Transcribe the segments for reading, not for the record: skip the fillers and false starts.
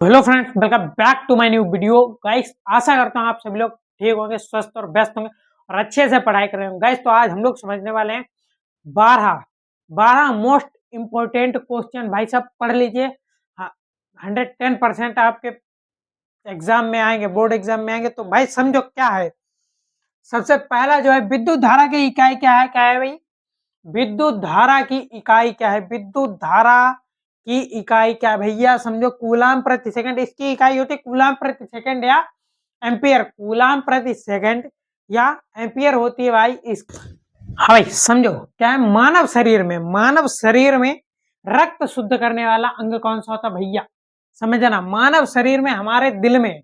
Hello friends, welcome back to my new video. Guys, आशा करता हूँ आप सभी लोग ठीक होंगे, स्वस्थ और व्यस्त होंगे और अच्छे से पढ़ाई कर रहे होंगे। गाइस, तो आज हम लोग समझने वाले हैं 12 मोस्ट इम्पोर्टेंट क्वेश्चन। भाई साहब पढ़ लीजिए। हाँ, 110% आपके एग्जाम में आएंगे, बोर्ड एग्जाम में आएंगे। तो भाई समझो क्या है। सबसे पहला जो है, विद्युत धारा की इकाई क्या है भाई? विद्युत धारा की इकाई क्या है? विद्युत धारा की इकाई क्या है भैया? समझो, कूलाम प्रति सेकंड इसकी इकाई होती है। कूलाम प्रति सेकंड या एम्पियर। कूलाम प्रति सेकंड या एम्पियर होती है भाई इस। हाँ भाई समझो क्या है। मानव शरीर में रक्त शुद्ध करने वाला अंग कौन सा होता है भैया? समझना, मानव शरीर में, हमारे दिल में,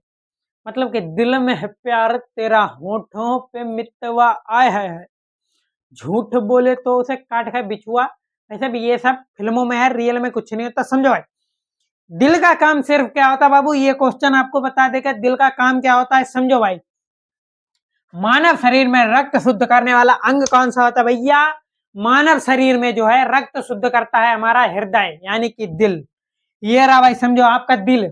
मतलब कि दिल में है प्यार तेरा, होठों पे मितवा आए है। झूठ बोले तो उसे काट खाए बिछुआ। ऐसे भी ये सब फिल्मों में है, रियल में कुछ नहीं होता। समझो भाई, दिल का काम सिर्फ क्या होता है बाबू? ये क्वेश्चन आपको बता देगा दिल का काम क्या होता है। समझो भाई, मानव शरीर में रक्त शुद्ध करने वाला अंग कौन सा होता है भैया? मानव शरीर में जो है रक्त शुद्ध करता है हमारा हृदय, यानी कि दिल। ये रहा भाई, समझो आपका दिल।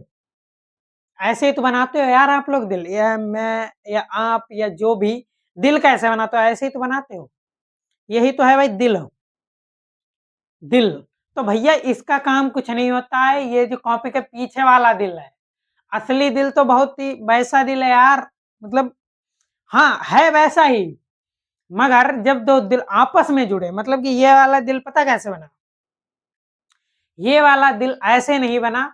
ऐसे ही तो बनाते हो यार आप लोग दिल, या मैं या आप या जो भी। दिल कैसे बनाते हो? ऐसे ही तो बनाते हो। यही तो है भाई दिल। दिल तो भैया इसका काम कुछ नहीं होता है। ये जो कॉपी के पीछे वाला दिल है, असली दिल तो बहुत ही वैसा दिल है यार। मतलब हाँ, है वैसा ही, मगर जब दो दिल आपस में जुड़े, मतलब कि ये वाला दिल पता कैसे बना? ये वाला दिल ऐसे नहीं बना।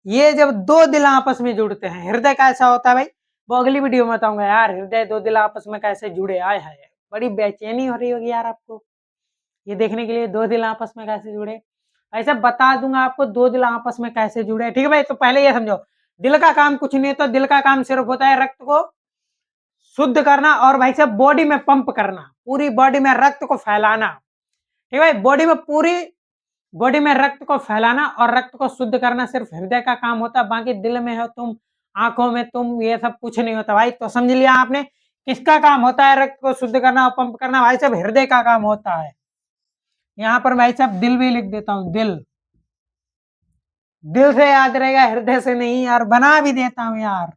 ये जब दो दिल आपस में जुड़ते हैं, हृदय कैसा होता है भाई? वो अगली वीडियो में बताऊंगा यार। हृदय दो दिल आपस में कैसे जुड़े, आए है, बड़ी बेचैनी हो रही होगी यार आपको ये देखने के लिए, दो दिल आपस में कैसे जुड़े। ऐसा बता दूंगा आपको, दो दिल आपस में कैसे जुड़े। ठीक है भाई, तो पहले ये समझो, दिल का काम कुछ नहीं होता। दिल का काम सिर्फ होता है रक्त को शुद्ध करना और भाई साहब बॉडी में पंप करना, पूरी बॉडी में रक्त को फैलाना। ठीक है भाई, पूरी बॉडी में रक्त को फैलाना और रक्त को शुद्ध करना सिर्फ हृदय का काम होता है। बाकी दिल में हो तुम, आंखों में तुम, ये सब कुछ नहीं होता भाई। तो समझ लिया आपने, किसका काम होता है रक्त को शुद्ध करना और पंप करना? भाई साहब हृदय का काम होता है। यहाँ पर भाई साहब दिल भी लिख देता हूं, दिल। दिल से याद रहेगा, हृदय से नहीं यार। बना भी देता हूं यार।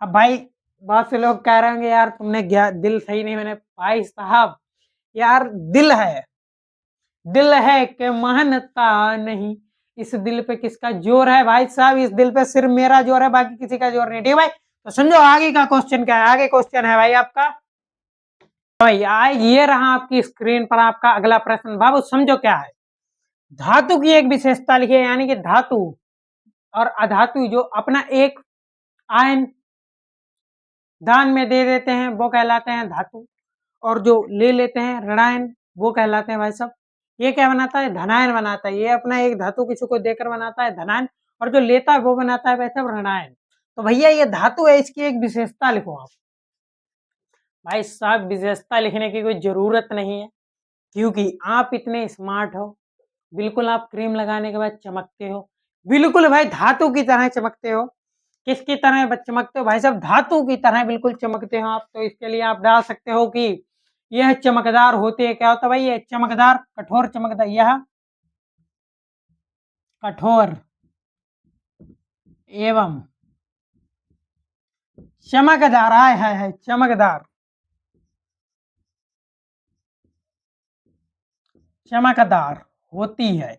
अब भाई बहुत से लोग कह रहे होंगे यार तुमने दिल सही नहीं। मैंने भाई साहब यार, दिल है कि मानता नहीं। इस दिल पे किसका जोर है भाई साहब? इस दिल पे सिर्फ मेरा जोर है, बाकी किसी का जोर नहीं। ठीक है भाई, तो समझो आगे का क्वेश्चन क्या है। आगे क्वेश्चन है भाई आपका, भाई ये रहा आपकी स्क्रीन पर आपका अगला प्रश्न। बाबू समझो क्या है। धातु की एक विशेषता लिखिए, यानी कि धातु और अधातु जो अपना एक आयन दान में दे देते हैं वो कहलाते हैं धातु, और जो ले लेते हैं ऋणायन वो कहलाते हैं भाई साहब। ये क्या बनाता है? धनायन बनाता है। ये अपना एक धातु किसी को देकर बनाता है धनायन, और जो लेता है वो बनाता है वैसे ऋणायन। तो भैया ये धातु है, इसकी एक विशेषता लिखो आप। भाई साहब विशेषता लिखने की कोई जरूरत नहीं है, क्योंकि आप इतने स्मार्ट हो। बिल्कुल आप क्रीम लगाने के बाद चमकते हो, बिल्कुल भाई धातु की तरह चमकते हो। किसकी तरह चमकते हो भाई साहब? धातु की तरह बिल्कुल चमकते हो आप। तो इसके लिए आप डाल सकते हो कि यह चमकदार होते हैं। क्या होता है भाई? ये चमकदार, कठोर चमकदार, यह कठोर एवं चमकदार। आय है चमकदार, चमकदार होती है।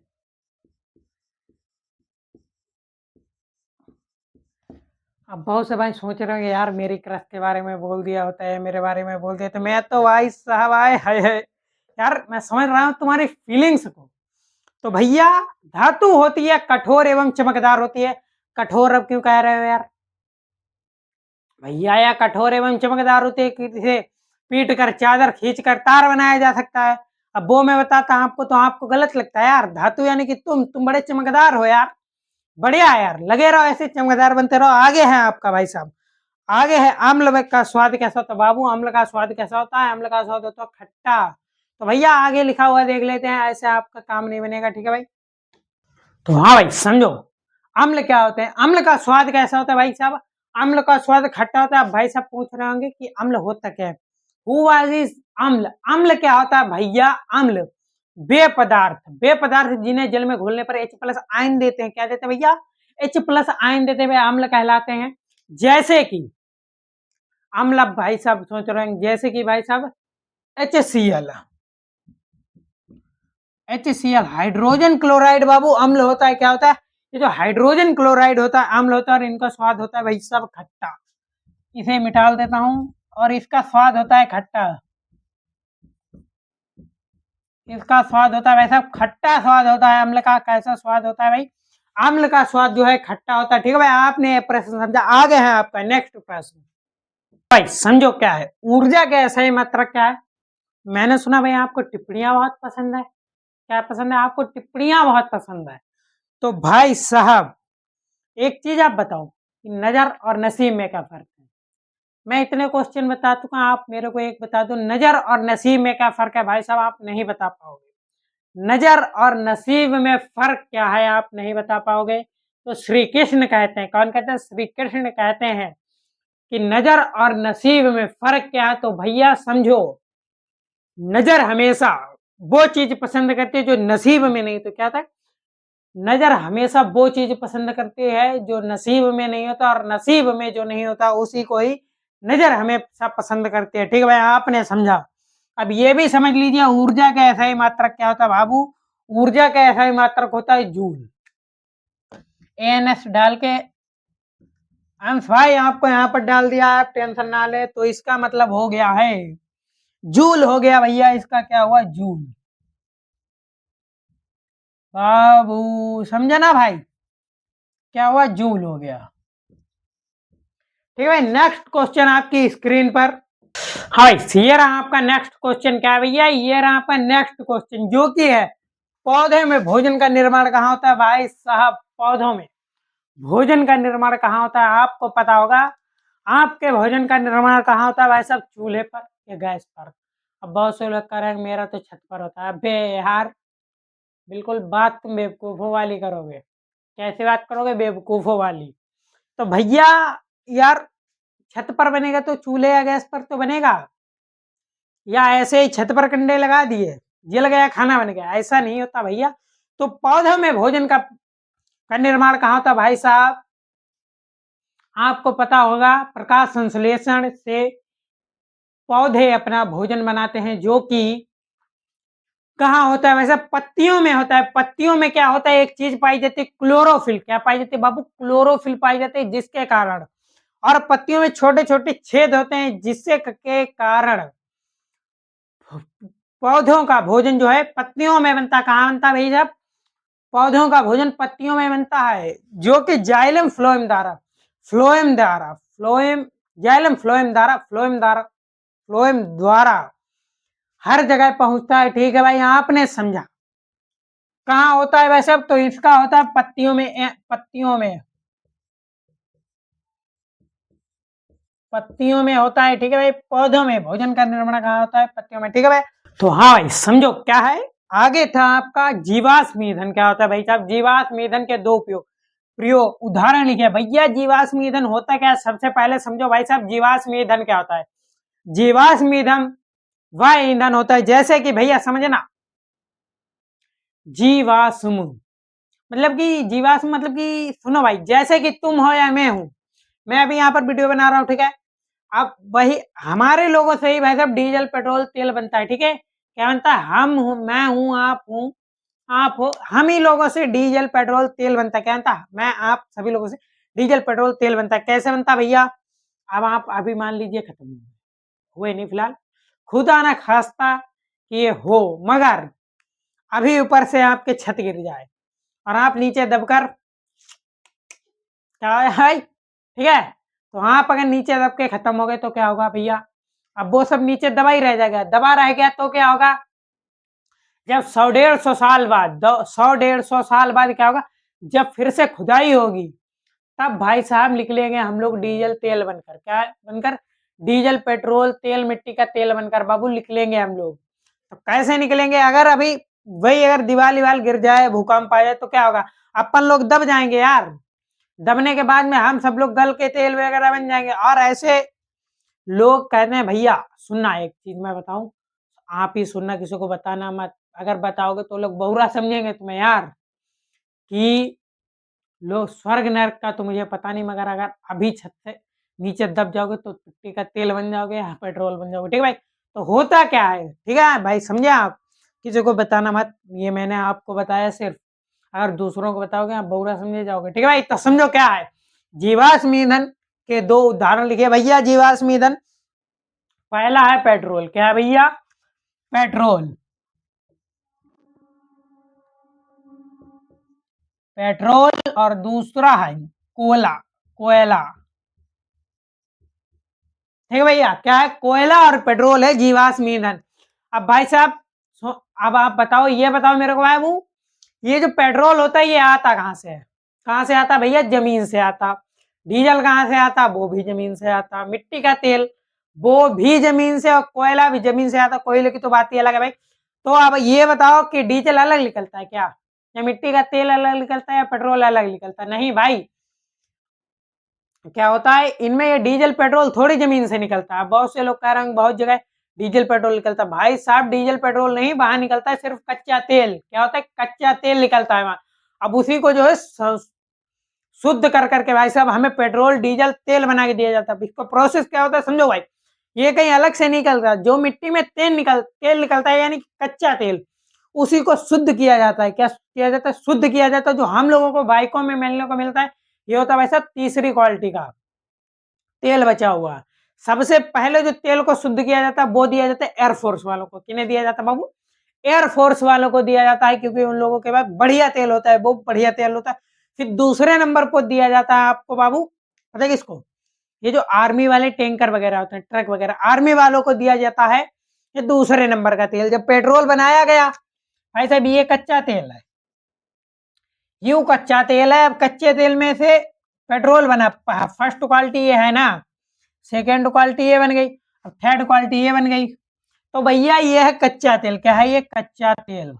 अब बहुत से भाई सोच रहे हैं यार मेरी क्रश के बारे में बोल दिया होता है, मेरे बारे में बोल दिया। तो मैं तो भाई साहब आए है यार, मैं समझ रहा हूँ तुम्हारी फीलिंग्स को। तो भैया धातु होती है कठोर एवं चमकदार होती है। कठोर अब क्यों कह रहे हो यार भैया? या कठोर एवं चमकदार होती है, किसे पीट कर, चादर खींच कर तार बनाया जा सकता है। अब वो मैं बताता आपको तो आपको गलत लगता है यार। धातु यानी कि तुम बड़े चमकदार हो यार। बढ़िया है यार, लगे रहो ऐसे चमकदार बनते रहो। आगे है आपका भाई साहब, आगे है अम्ल का स्वाद कैसा होता है बाबू? अम्ल का स्वाद कैसा होता है? अम्ल का स्वाद होता है खट्टा। तो भैया आगे लिखा हुआ देख लेते हैं, ऐसे आपका काम नहीं बनेगा। ठीक है भाई, तो हाँ भाई समझो, अम्ल क्या होते हैं? अम्ल का स्वाद कैसा होता है भाई साहब? अम्ल का स्वाद खट्टा होता है। भाई साहब पूछ रहे होंगे कि अम्ल होता क्या है? हु वाज इज अम्ल? अम्ल क्या होता है भैया? अम्ल वे पदार्थ जिन्हें जल में घोलने पर H+ आयन देते हैं, क्या देते हैं भैया? H+ आयन देते हुए अम्ल कहलाते हैं। जैसे कि अम्ल, अब भाई साहब सोच रहे हैं, जैसे कि भाई साहब HCl, हाइड्रोजन क्लोराइड बाबू अम्ल होता है। क्या होता है? ये जो हाइड्रोजन क्लोराइड होता है अम्ल होता है, और इनका स्वाद होता है भाई साहब खट्टा। इसे मिटाल देता हूं, और इसका स्वाद होता है खट्टा। इसका स्वाद होता है वैसा खट्टा स्वाद होता है अम्ल का। कैसा स्वाद होता है भाई? अम्ल का स्वाद जो है खट्टा होता है। ठीक है भाई, आपने ये प्रश्न समझा। आगे है आपका नेक्स्ट प्रश्न। भाई समझो क्या है ऊर्जा का सही मात्रक क्या है? मैंने सुना भाई आपको टिप्पणियां बहुत पसंद है। क्या पसंद है आपको? टिप्पणियां बहुत पसंद है। तो भाई साहब एक चीज आप बताओ कि नजर और नसीब में क्या फर्क है? मैं इतने क्वेश्चन बता चुका, आप मेरे को एक बता दो, नजर और नसीब में क्या फर्क है? भाई साहब आप नहीं बता पाओगे। नजर और नसीब में फर्क क्या है आप नहीं बता पाओगे। तो श्री कृष्ण कहते हैं, कौन कहते हैं? श्री कृष्ण कहते हैं कि नजर और नसीब में फर्क क्या है। तो भैया समझो, नजर हमेशा वो चीज पसंद करती है जो नसीब में नहीं। तो क्या था? नजर हमेशा वो चीज पसंद करती है जो नसीब में नहीं होता, और नसीब में जो नहीं होता उसी को ही नजर हमेशा पसंद करती है। ठीक है भाई, आपने समझा। अब ये भी समझ लीजिए ऊर्जा का ऐसा ही मात्रक क्या होता है बाबू? ऊर्जा का ऐसा ही मात्रक होता है जूल। ANS डाल के अंश भाई आपको यहाँ पर डाल दिया, आप टेंशन ना ले। तो इसका मतलब हो गया है जूल, हो गया भैया। इसका क्या हुआ? जूल। बाबू समझा ना भाई? क्या हुआ? जूल हो गया। ठीक है भाई, नेक्स्ट क्वेश्चन आपकी स्क्रीन पर। हाँ, ये रहा आपका नेक्स्ट क्वेश्चन। क्या है भैया? ये रहा आपका नेक्स्ट क्वेश्चन, जो कि है पौधे में भोजन का निर्माण कहाँ होता है? भाई साहब पौधों में भोजन का निर्माण कहाँ होता है? आपको पता होगा। आपके भोजन का निर्माण कहाँ होता है भाई साहब? चूल्हे पर या गैस पर। अब बहुत से लोग कह रहे हैं मेरा तो छत पर होता है। अबे यार, बिल्कुल बात तुम बेवकूफों वाली करोगे। कैसे बात करोगे? बेवकूफों वाली। तो भैया यार, छत पर बनेगा तो चूल्हे या गैस पर तो बनेगा, या ऐसे ही छत पर कंडे लगा दिए जल गया खाना बन गया? ऐसा नहीं होता भैया। तो पौधों में भोजन का निर्माण कहाँ होता भाई साहब? आपको पता होगा प्रकाश संश्लेषण से पौधे अपना भोजन बनाते हैं, जो कि कहाँ होता है? वैसे पत्तियों में होता है। पत्तियों में क्या होता है? एक चीज पाई जाती है क्लोरोफिल। क्या पाई जाती है बाबू? क्लोरोफिल पाई जाती है, जिसके कारण, और पत्तियों में छोटे छोटे छेद होते हैं, जिससे के कारण पौधों का भोजन जो है पत्तियों में बनता है। कहाँ बनता है भाई साहब? पौधों का भोजन पत्तियों में बनता है, जो कि जाइलम फ्लोएम द्वारा फ्लोएम द्वारा हर जगह पहुंचता है। ठीक है भाई, आपने समझा। कहाँ होता है वैसे? तो इसका होता है पत्तियों में। पत्तियों में होता है। ठीक है भाई, पौधों में भोजन का निर्माण कहाँ होता है? पत्तियों में। ठीक है भाई, तो हाँ भाई समझो क्या है। आगे था आपका जीवाश्म ईंधन। क्या होता है भाई साहब? जीवाश्म ईंधन के दो प्रयोग उदाहरण लिखे भैया। जीवाश्म ईंधन होता क्या है? सबसे पहले समझो भाई साहब, जीवाश्म ईंधन क्या होता है? जीवाश्म ईंधन वह ईंधन होता है, जैसे कि भैया समझना, जीवाश्म मतलब कि जीवाश्म मतलब कि सुनो भाई, जैसे कि तुम हो या मैं हूं। मैं अभी यहाँ पर वीडियो बना रहा हूँ। ठीक है, अब वही हमारे लोगों से ही भाई साहब डीजल पेट्रोल तेल बनता है। ठीक है, क्या बनता है? हम हूँ, मैं हूँ, आप हो, हम ही लोगों से डीजल पेट्रोल तेल बनता है। क्या बनता है? मैं, आप, सभी लोगों से डीजल पेट्रोल तेल बनता है। कैसे बनता है भैया? अब आप अभी मान लीजिए खत्म हुए नहीं फिलहाल, खुदा ना खास्ता कि ये हो, मगर अभी ऊपर से आपके छत गिर जाए और आप नीचे दबकर, क्या है, ठीक है, तो आप अगर नीचे दब के खत्म हो गए तो क्या होगा भैया? अब वो सब नीचे दबा ही रह जाएगा। दबा रह गया तो क्या होगा? जब 100-150 साल बाद क्या होगा? जब फिर से खुदाई होगी, तब भाई साहब निकलेंगे हम लोग डीजल तेल बनकर। क्या बनकर? डीजल पेट्रोल तेल, मिट्टी का तेल बनकर बाबू निकलेंगे हम लोग। तो कैसे निकलेंगे? अगर अभी वही अगर दीवार गिर जाए, भूकंप आ जाए तो क्या होगा? अपन लोग दब जाएंगे यार। दबने के बाद में हम सब लोग गल के तेल वगैरह बन जाएंगे। और ऐसे लोग कहते हैं, भैया सुनना, एक चीज मैं बताऊं, आप ही सुनना, किसी को बताना मत। अगर बताओगे तो लोग बहुरा समझेंगे तुम्हें यार कि लोग स्वर्ग नरक का तो मुझे पता नहीं, मगर अगर अभी छत से नीचे दब जाओगे तो मिट्टी का तेल बन जाओगे या पेट्रोल बन जाओगे। ठीक है भाई, तो होता क्या है, ठीक है भाई, समझे आप, किसी को बताना मत, ये मैंने आपको बताया सिर्फ, अगर दूसरों को बताओगे आप बहुरा समझे जाओगे। ठीक है भाई, तो समझो क्या है, जीवाश्म ईंधन के दो उदाहरण लिखे भैया। जीवाश्म ईंधन पहला है पेट्रोल, क्या है भैया, पेट्रोल, पेट्रोल, और दूसरा है कोयला, कोयला। ठीक है भैया, क्या है, कोयला और पेट्रोल है जीवाश्म ईंधन। अब भाई साहब अब आप बताओ, ये बताओ मेरे को बाबू, ये जो पेट्रोल होता है ये आता कहाँ से है, कहाँ से आता भैया, जमीन से आता। डीजल कहाँ से आता, वो भी जमीन से आता। मिट्टी का तेल वो भी जमीन से, और कोयला भी जमीन से आता। कोयले की तो बात ही अलग है भाई। तो अब ये बताओ कि डीजल अलग निकलता है क्या, या मिट्टी का तेल अलग निकलता है, या पेट्रोल अलग निकलता है? नहीं भाई, क्या होता है इनमें, ये डीजल पेट्रोल थोड़ी जमीन से निकलता है। बहुत से लोग कह रहे हैं बहुत जगह डीजल पेट्रोल निकलता है, भाई साहब डीजल पेट्रोल नहीं, बाहर निकलता है सिर्फ कच्चा तेल। क्या होता है, कच्चा तेल निकलता है वहां। अब उसी को जो है शुद्ध कर करके भाई साहब हमें पेट्रोल डीजल तेल बना के दिया जाता है। इसको प्रोसेस क्या होता है समझो भाई, ये कहीं अलग से निकलता है, जो मिट्टी में तेल निकलता है यानी कच्चा तेल, उसी को शुद्ध किया जाता है। क्या किया जाता है, शुद्ध किया जाता है। जो हम लोगों को बाइकों में मिलने को मिलता है, ये होता है भाई साहब तीसरी क्वालिटी का तेल बचा हुआ। सबसे पहले जो तेल को शुद्ध किया जाता है वो दिया जाता है एयरफोर्स वालों को। किन्हें दिया जाता है बाबू, एयरफोर्स वालों को दिया जाता है, क्योंकि उन लोगों के पास बढ़िया तेल होता है, वो बढ़िया तेल होता है। फिर दूसरे नंबर पर दिया जाता है आपको बाबू, पता है किसको, ये जो आर्मी वाले टैंकर वगैरह होते हैं, ट्रक वगैरह, आर्मी वालों को दिया जाता है ये दूसरे नंबर का तेल। जब पेट्रोल बनाया गया भाई साहब, ये कच्चा तेल है, यूं कच्चा तेल है। अब कच्चे तेल में से पेट्रोल बना, फर्स्ट क्वालिटी ये है ना, सेकेंड क्वालिटी ये बन गई, अब थर्ड क्वालिटी ये बन गई। तो भैया ये है कच्चा तेल, क्या है ये, कच्चा तेल,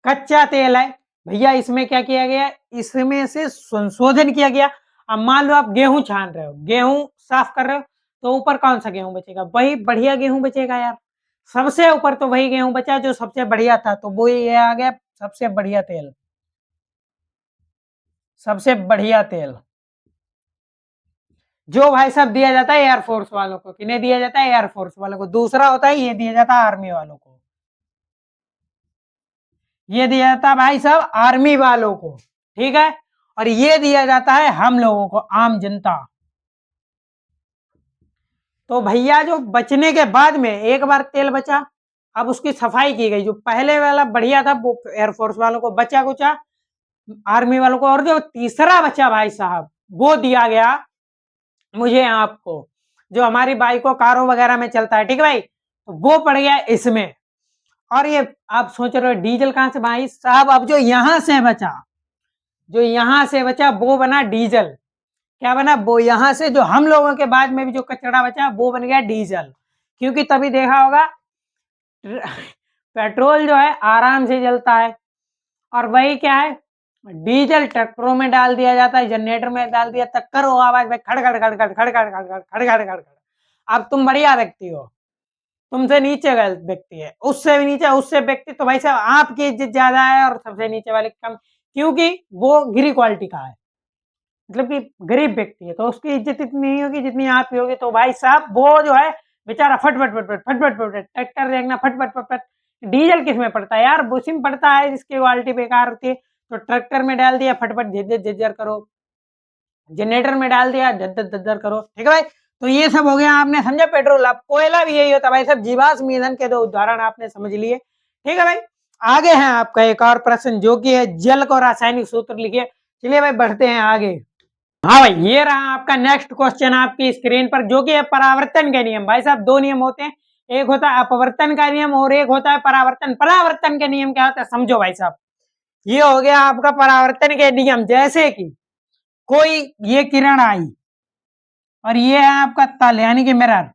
कच्चा तेल है भैया। इसमें क्या किया गया, इसमें से संशोधन किया गया। अब मान लो आप गेहूं छान रहे हो, गेहूं साफ कर रहे हो, तो ऊपर कौन सा गेहूं बचेगा, वही बढ़िया गेहूं बचेगा यार। सबसे ऊपर तो वही गेहूं बचा जो सबसे बढ़िया था, तो वो ये आ गया सबसे बढ़िया तेल, सबसे बढ़िया तेल, जो भाई साहब दिया जाता है एयरफोर्स वालों को। किन्हें दिया जाता है, एयरफोर्स वालों को। दूसरा होता है ये दिया जाता है आर्मी वालों को, ये दिया जाता है भाई साहब आर्मी वालों को, ठीक है। और ये दिया जाता है हम लोगों को, आम जनता। तो भैया जो बचने के बाद में एक बार तेल बचा, अब उसकी सफाई की गई। जो पहले वाला बढ़िया था वो एयरफोर्स वालों को बचा कुचा, आर्मी वालों को। और जो तीसरा बचा भाई साहब वो दिया गया मुझे आपको, जो हमारी बाइकों कारों वगैरह में चलता है, ठीक है भाई, तो वो पड़ गया इसमें। और ये आप सोच रहे हो डीजल कहां से, भाई साहब अब जो यहां से बचा, जो यहां से बचा वो बना डीजल। क्या बना, वो यहां से जो हम लोगों के बाद में भी जो कचरा बचा वो बन गया डीजल। क्योंकि तभी देखा होगा पेट्रोल जो है आराम से जलता है, और वही क्या है, डीजल ट्रैक्टरों में डाल दिया जाता है, जनरेटर में डाल दिया, तक करो आवाज भाई, खड़ खड़ खड़ खड़ खड़ खड़ खड़ खड़ खड़ खड़ खड़ खड़। अब तुम बढ़िया व्यक्ति हो, तुमसे नीचे का व्यक्ति है, उससे भी नीचे, उससे व्यक्ति, तो भाई साहब आपकी इज्जत ज्यादा है और सबसे नीचे वाले की कम, क्योंकि वो गिरी क्वालिटी का है, मतलब कि गरीब व्यक्ति है, तो उसकी इज्जत इतनी नहीं होगी जितनी आप की होगी। तो भाई साहब वो जो है बेचारा फट फट फट फट फट फट फट फट, ट्रैक्टर देखना फट फट फट फट। डीजल किस में पड़ता है यार, बुशी में पड़ता है जिसकी क्वालिटी बेकार होती है। तो ट्रैक्टर में डाल दिया फटफट झज्जर झज्जर करो, जनरेटर में डाल दिया झज्जर झज्जर करो, ठीक है भाई। तो ये सब हो गया, आपने समझा पेट्रोल। अब कोयला भी यही होता है भाई साहब, जीवाश्म ईंधन के दो उदाहरण आपने समझ लिए, ठीक है भाई। आगे है आपका एक और प्रश्न जो कि है जल को रासायनिक सूत्र लिखिए। चलिए भाई बढ़ते हैं आगे। हाँ भाई, ये रहा आपका नेक्स्ट क्वेश्चन आपकी स्क्रीन पर, जो कि है परावर्तन के नियम। भाई साहब दो नियम होते हैं, एक होता है अपवर्तन का नियम और एक होता है परावर्तन। परावर्तन के नियम क्या होता है समझो भाई साहब, ये हो गया आपका परावर्तन के नियम। जैसे कि कोई ये किरण आई और ये है आपका तल यानी कि मिरर,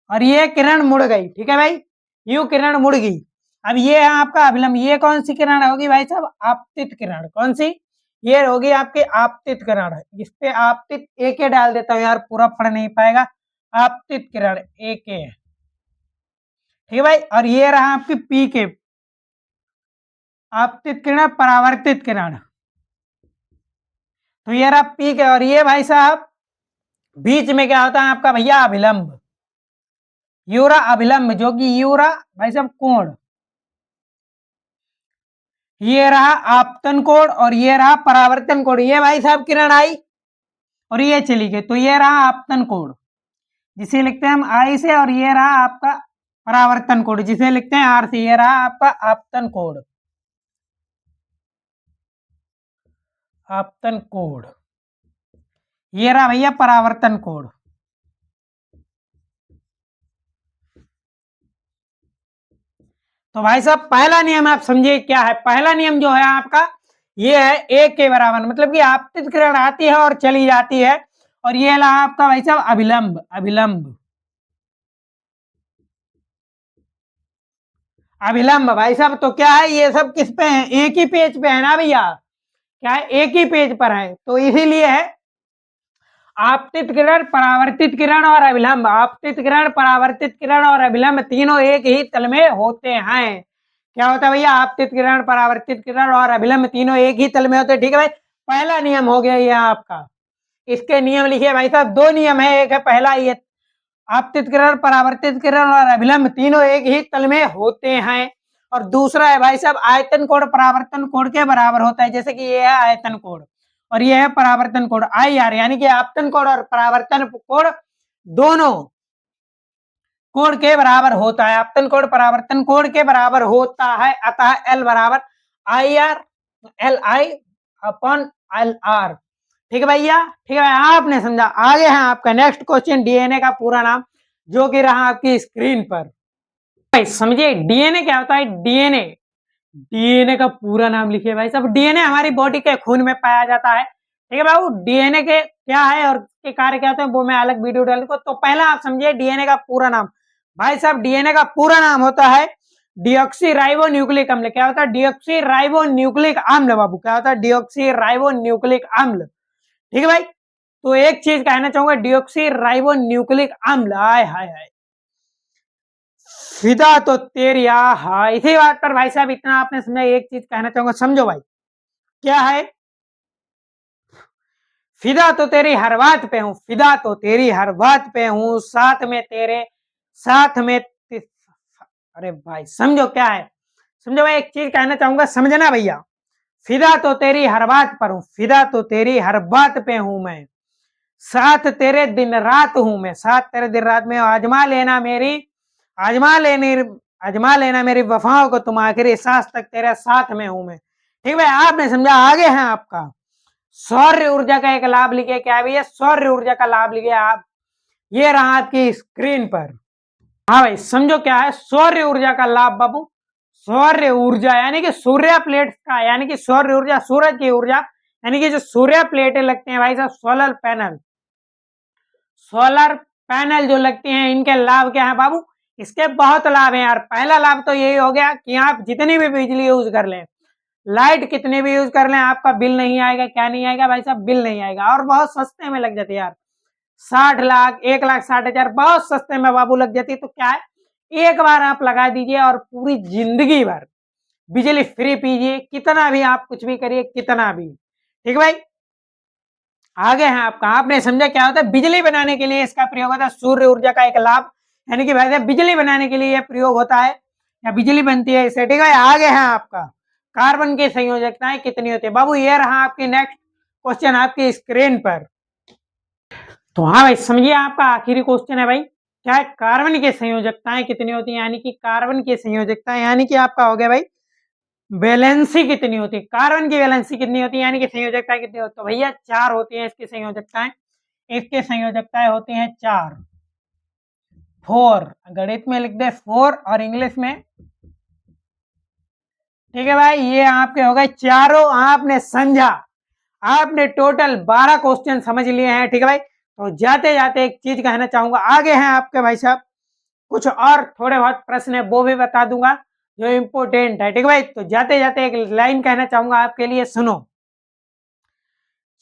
और ये किरण मुड़ गई, ठीक है भाई, यू किरण मुड़ गई। अब ये है आपका अभिलंब, ये कौन सी किरण होगी भाई साहब, आपतित किरण। कौन सी, ये होगी आपकी आपतित किरण। इस पे आपतित एक डाल देता हूं यार, पूरा पढ़ नहीं पाएगा। आपतित किरण एक, ठीक है भाई। और ये रहा आपकी पी के, आपतित किरण, परावर्तित किरण। तो ये रहा पी के, और ये भाई साहब बीच में क्या होता है आपका भैया, अभिलंब, यूरा अभिलंब, जो कि यूरा भाई साहब कोण। ये रहा आपतन कोण और ये रहा परावर्तन कोण। ये भाई साहब किरण आई और ये चली गई, तो ये रहा आपतन कोण जिसे लिखते हैं हम आई से, और ये रहा आपका परावर्तन कोण जिसे लिखते हैं आर से। ये रहा आपका आपतन कोण, आपतन कोण। ये रहा भैया परावर्तन कोण। तो भाई साहब पहला नियम आप समझिए क्या है। पहला नियम जो है आपका ये है एक के बराबर, मतलब कि आपतित किरण आती है और चली जाती है, और ये रहा आपका भाई साहब अभिलंब, अभिलंब, अभिलंब भाई साहब। तो क्या है, ये सब किस पे है, एक ही पेज पे है ना भैया, क्या है, एक ही पेज पर है। तो इसीलिए है आपतित किरण, परावर्तित किरण और अभिलंब, आपतित किरण, परावर्तित किरण और अभिलंब तीनों एक ही तल में होते हैं। क्या होता है भैया, आपतित किरण, परावर्तित किरण और अभिलंब तीनों एक ही तल में होते हैं। ठीक है भाई, पहला नियम हो गया ये आपका। इसके नियम लिखिए भाई साहब, दो नियम है, एक है पहला ये आपतित किरण, परावर्तित किरण और अभिलंब तीनों एक ही तल में होते हैं, और दूसरा है भाई साहब आयतन कोण परावर्तन कोण के बराबर होता है। जैसे कि ये है आयतन कोण और ये है परावर्तन कोण, आई आर, यानी कि आपतन कोण और परावर्तन कोण दोनों कोण के बराबर होता है, आपतन कोण परावर्तन कोण के बराबर होता है। अतः एल बराबर I R, L I upon L R. ठीक है भैया, ठीक है, आपने समझा। आगे है आपका नेक्स्ट क्वेश्चन, डीएनए का पूरा नाम, जो कि रहा आपकी स्क्रीन पर। भाई समझिए डीएनए क्या होता है। डीएनए, डीएनए का पूरा नाम लिखिए भाई साहब। डीएनए हमारी बॉडी के खून में पाया जाता है। ठीक है बाबू, डीएनए के क्या है और के कार्य क्या होते हैं वो मैं अलग वीडियो डालूंगा। तो पहला आप समझिए डीएनए का पूरा नाम। भाई साहब डीएनए का पूरा नाम होता है डीऑक्सी राइबो न्यूक्लिक अम्ल। क्या होता है, डीऑक्सी राइबो न्यूक्लिक अम्ल बाबू। क्या होता है, डीऑक्सी राइबो न्यूक्लिक अम्ल। ठीक है भाई, तो एक चीज कहना चाहूंगा, डीऑक्सी राइबो न्यूक्लिक अम्ल, हाय हाय हाय, फिदा तो तेरी आहा। इसी बात पर भाई साहब इतना आपने समझा, एक चीज कहना चाहूंगा, समझो भाई क्या है। फिदा तो तेरी हर बात पे हूं, फिदा तो तेरी हर बात पे हूं, साथ में तेरे, साथ में अरे भाई समझो क्या है, समझो भाई, एक चीज कहना चाहूंगा, समझना भैया। फिदा तो तेरी हर बात पर हूं, फिदा तो तेरी हर बात पे हूं मैं, साथ तेरे दिन रात हूं मैं, साथ तेरे दिन रात में, आजमा लेना मेरी, आजमा लेने, आजमा लेना मेरी वफाओं को, तुम आखिरी सांस तक तेरे साथ में हूं मैं। ठीक भाई, आपने समझा। आगे है आपका सौर्य ऊर्जा का एक लाभ लिखे, क्या भैया, सौर्य ऊर्जा का लाभ लिखे आप, ये रहा आपकी स्क्रीन पर। हाँ भाई समझो क्या है सौर्य ऊर्जा का लाभ बाबू। सौर्य ऊर्जा यानी कि सूर्य प्लेट का, यानी कि सौर्य ऊर्जा सूरज की ऊर्जा, यानी कि जो सूर्य प्लेटें लगते हैं भाई साहब, सोलर पैनल, सोलर पैनल जो लगती हैं, इनके लाभ क्या है बाबू। इसके बहुत लाभ हैं यार। पहला लाभ तो यही हो गया कि आप जितनी भी बिजली यूज कर लें, लाइट कितनी भी यूज कर लें, आपका बिल नहीं आएगा। क्या नहीं आएगा भाई साहब, बिल नहीं आएगा, और बहुत सस्ते में लग जाती है यार। 60 लाख, 1,60,000 बहुत सस्ते में बाबू लग जाती है। तो क्या है, एक बार आप लगा दीजिए और पूरी जिंदगी भर बिजली फ्री पीजिए, कितना भी आप कुछ भी करिए, कितना भी। ठीक है भाई, आगे है आपका, आपने समझा क्या होता है, बिजली बनाने के लिए इसका प्रयोग होता है, सूर्य ऊर्जा का एक लाभ, यानी कि भाई बिजली बनाने के लिए यह प्रयोग होता है या बिजली बनती है इससे। ठीक है, आगे है आपका कार्बन की संयोजकताएं कितनी होती है बाबू। ये रहा आपकी नेक्स्ट क्वेश्चन आपकी स्क्रीन पर। तो हाँ भाई समझिए, आपका आखिरी क्वेश्चन है भाई, क्या है, कार्बन की संयोजकताएं कितनी होती है, यानी कि कार्बन की संयोजकताएं, यानी कि आपका हो गया भाई वैलेंसी कितनी होती है, कार्बन की वैलेंसी कितनी होती है, यानी कि संयोजकता कितनी होती है। तो भैया 4 होती है इसकी संयोजकताएं, इसकी संयोजकताएं होती हैं 4, 4, गणित में लिख दे 4 और इंग्लिश में। ठीक है भाई, ये आपके हो गए चारों, आपने समझा, आपने टोटल 12 क्वेश्चन समझ लिए हैं। ठीक है भाई, तो जाते जाते एक चीज कहना चाहूंगा, आगे हैं आपके भाई साहब कुछ और थोड़े बहुत प्रश्न है वो भी बता दूंगा जो इंपोर्टेंट है। ठीक है भाई, तो जाते जाते एक लाइन कहना चाहूंगा आपके लिए, सुनो।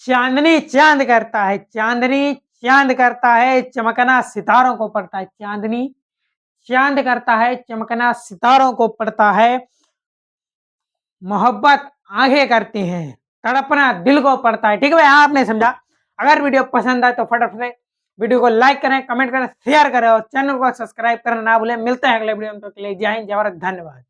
चांदनी चांद करता है, चांदनी चांद करता है, चमकना सितारों को पड़ता है, चांदनी चांद करता है चमकना सितारों को पड़ता है, मोहब्बत आंखें करती हैं, तड़पना दिल को पड़ता है। ठीक है भाई, आपने समझा। अगर वीडियो पसंद आए तो फटाफट से वीडियो को लाइक करें, कमेंट करें, शेयर करें और चैनल को सब्सक्राइब करना ना भूलें। मिलते हैं अगले वीडियो में, तो के लिए जय हिंद, जय भारत, धन्यवाद।